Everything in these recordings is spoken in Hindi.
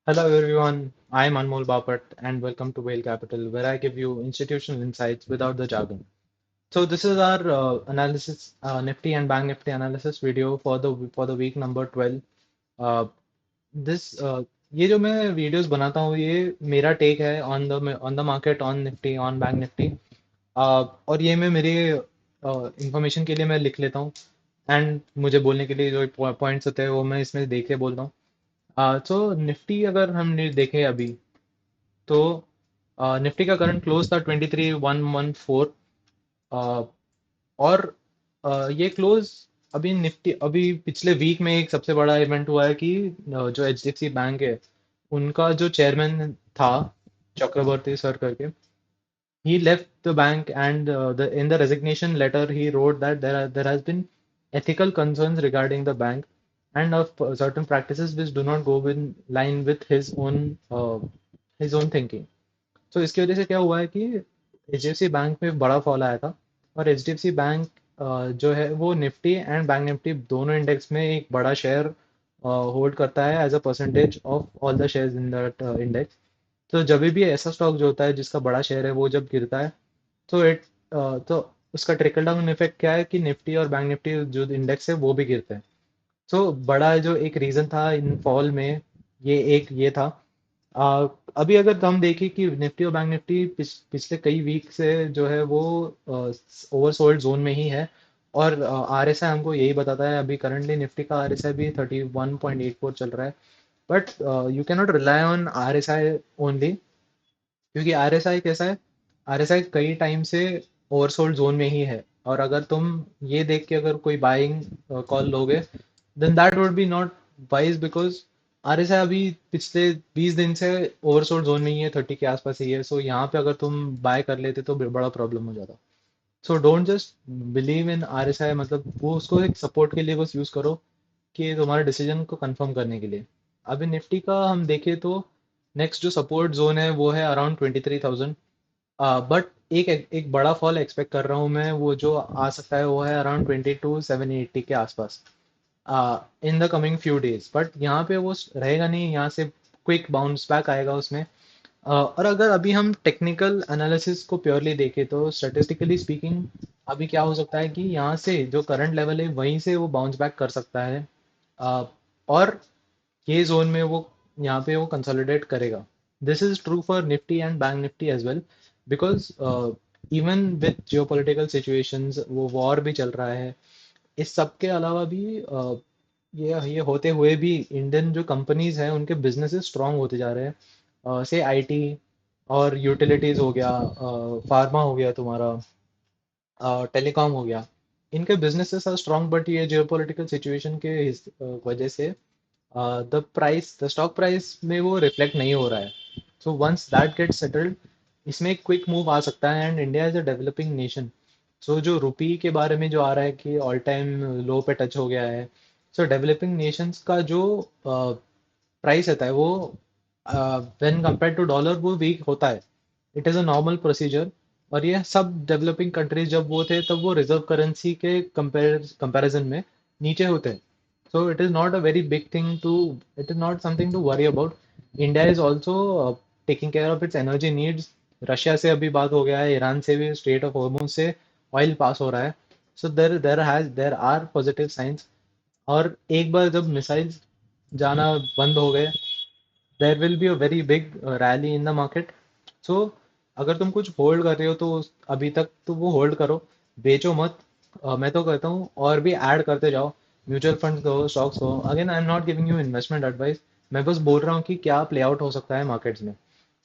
Hello everyone, I am Anmol Bapat and welcome to Whale Capital, where I give you institutional insights without the jargon. So this is our analysis, Nifty and Bank Nifty analysis video for the week number 12. Uh, this ये जो मैं वीडियोस बनाता हूँ ये मेरा टेक है on the market on Nifty on bank Nifty और ये मैं मेरे इंफॉर्मेशन के लिए मैं लिख लेता हूँ एंड मुझे बोलने के लिए जो पॉइंट्स होते हैं वो मैं इसमें देख के बोलता हूँ। तो निफ्टी अगर हम देखें अभी तो निफ्टी का करंट क्लोज था 23,114। और ये क्लोज अभी निफ्टी अभी पिछले वीक में एक सबसे बड़ा इवेंट हुआ है कि जो एचडीएफसी बैंक है उनका जो चेयरमैन था चक्रवर्ती सर करके he left the bank and in the resignation letter he wrote that there has been ethical concerns regarding the bank and of certain practices which do not go in line with his own thinking. तो इसकी वजह से क्या हुआ है कि एचडीएफसी बैंक में बड़ा फॉल आया था और एचडीएफसी बैंक जो है वो निफ्टी एंड बैंक निफ्टी दोनों इंडेक्स में एक बड़ा शेयर होल्ड करता है as a percentage of all the shares in that index. तो जब भी ऐसा स्टॉक जो होता है जिसका बड़ा शेयर है वो जब गिरता है तो तो उसका ट्रिकल डाउन इफेक्ट क्या है कि निफ्टी और बैंक निफ्टी जो इंडेक्स है वो भी गिरते हैं। तो बड़ा जो एक रीजन था इन फॉल में ये था। आ, अभी अगर हम देखें कि निफ्टी और बैंक निफ्टी पिछले कई वीक से जो है वो ओवरसोल्ड जोन में ही है और आरएसआई हमको यही बताता है। अभी करंटली निफ्टी का आरएसआई भी 31.84 चल रहा है। But you can not rely on RSI only, क्योंकि आरएसआई कैसा है, आरएसआई कई टाइम से ओवरसोल्ड जोन में ही है और अगर तुम ये देख के अगर कोई बाइंग कॉल लोगे then that would be not wise, because RSI अभी पिछले 20 दिन से ओवरसोल्ड जोन में ही है, 30 के आसपास ही है। सो यहाँ पे अगर तुम बाय कर लेते तो बड़ा प्रॉब्लम हो जाता। So don't just believe in RSI, मतलब वो उसको एक सपोर्ट के लिए बस यूज करो कि तुम्हारे डिसीजन को कंफर्म करने के लिए। अभी निफ्टी का हम देखें तो नेक्स्ट जो सपोर्ट जोन है वो है अराउंड 23,000। बट एक बड़ा फॉल एक्सपेक्ट कर रहा हूँ मैं, वो जो आ सकता है वो है अराउंड 22,780 के आसपास in the coming few days. But यहाँ पे वो रहेगा नहीं, यहाँ से क्विक बाउंस बैक आएगा उसमें। और अगर अभी हम टेक्निकल एनालिसिस को प्योरली देखें तो स्टैटिस्टिकली स्पीकिंग अभी क्या हो सकता है कि यहाँ से जो करंट लेवल है वहीं से वो बाउंस बैक कर सकता है। और ये जोन में वो यहाँ पे वो कंसोलिडेट करेगा। This is true for Nifty and bank Nifty as well, because even with geopolitical situations वो वॉर भी चल रहा है। इस सब के अलावा भी ये होते हुए भी इंडियन जो कंपनीज हैं उनके बिजनेसेस स्ट्रांग होते जा रहे हैं। से आईटी और यूटिलिटीज हो गया, फार्मा हो गया तुम्हारा, टेलीकॉम हो गया, इनके बिजनेसेस आर स्ट्रांग। बट ये जियोपॉलिटिकल सिचुएशन के वजह से द स्टॉक प्राइस में वो रिफ्लेक्ट नहीं हो रहा है। So once that get settled इसमें एक क्विक मूव आ सकता है and India is a developing nation. So जो रुपी के बारे में जो आ रहा है कि ऑल टाइम लो पे टच हो गया है, सो डेवलपिंग नेशंस का जो प्राइस रहता है वो व्हेन कंपेयर टू डॉलर वो वीक होता है। It is a normal procedure. और ये सब डेवलपिंग कंट्रीज जब वो थे तब वो रिजर्व करेंसी के कंपैरिजन में नीचे होते हैं। So it is not a very big thing to, it is not something to worry about. India is also taking care of its energy needs. Russia से अभी बात हो गया है, ईरान से भी स्ट्रेट ऑफ हॉर्मोज से ऑयल पास हो रहा है। So there are positive signs. और एक बार जब मिसाइल्स जाना बंद हो गए there will be a very big rally in the market. So अगर तुम कुछ होल्ड कर रहे हो तो अभी तक तो वो होल्ड करो, बेचो मत। मैं तो कहता हूँ और भी ऐड करते जाओ, म्यूचुअल फंड्स कहो, स्टॉक्स कहो। Again I am not giving you investment advice, मैं बस बोल रहा हूँ कि क्या प्ले आउट हो सकता है मार्केट्स में।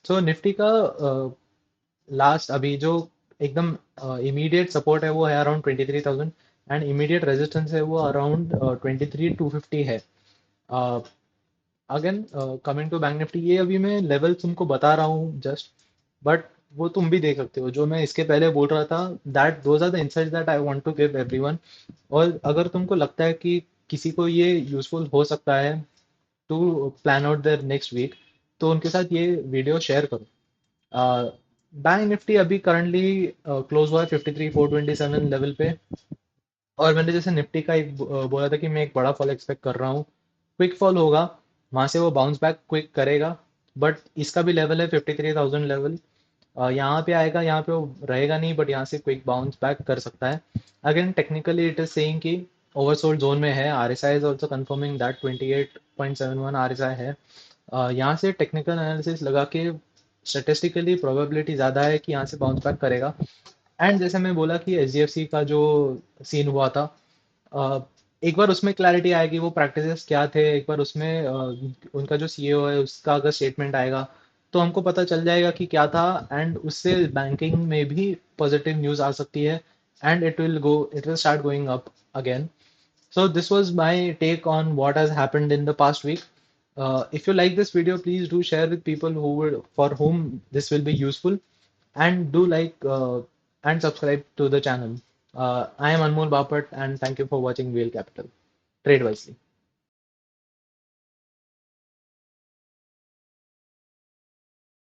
सो निफ्टी का लास्ट अभी जो एकदम इमीडिएट सपोर्ट है वो है अराउंड 23,000 एंड इमीडिएट रेजिस्टेंस है वो अराउंड 23,250 है। Again coming to bank Nifty, ये अभी मैं लेवल तुमको बता रहा हूँ जस्ट, बट वो तुम भी देख सकते हो जो मैं इसके पहले बोल रहा था। That those are the insights that I want to give everyone. और अगर तुमको लगता है कि किसी को ये यूजफुल हो सकता है to plan out their next week तो उनके साथ ये वीडियो शेयर करो। बैंक निफ्टी अभी करंटली क्लोज हुआ है 53,427 लेवल पे। और मैंने जैसे निफ्टी का एक बोला था कि मैं एक बड़ा फॉल एक्सपेक्ट कर रहा हूँ, क्विक फॉल होगा। वहां से वो बाउंस बैक क्विक करेगा, बट इसका भी लेवल है 53,000 लेवल। यहाँ पे आएगा, यहाँ पे वो रहेगा नहीं, बट यहाँ से क्विक बाउंस बैक कर सकता है। Again technically it is saying कि ओवरसोल्ड जोन में है। RSI is also confirming that 28.71 RSI है। यहाँ से टेक्निकल एनालिसिस लगा के स्टेटिस्टिकली प्रोबेबिलिटी ज़्यादा है कि यहाँ से बाउंस बैक करेगा। एंड जैसे मैं बोला कि एचडीएफसी का जो सीन हुआ था, अ, एक बार उसमें क्लैरिटी आएगी वो प्रैक्टिसेस क्या थे, एक बार उसमें उनका जो सीईओ है उसका अगर स्टेटमेंट आएगा तो हमको पता चल जाएगा कि क्या था। एंड उससे बैंकिंग में भी पॉजिटिव न्यूज़ आ सकती है, and it will start going up again. So this was my take on what has happened in the past week. If you like this video, please do share with people for whom this will be useful, and do like and subscribe to the channel. I am Anmol Bapat, and thank you for watching Whale Capital. Trade wisely.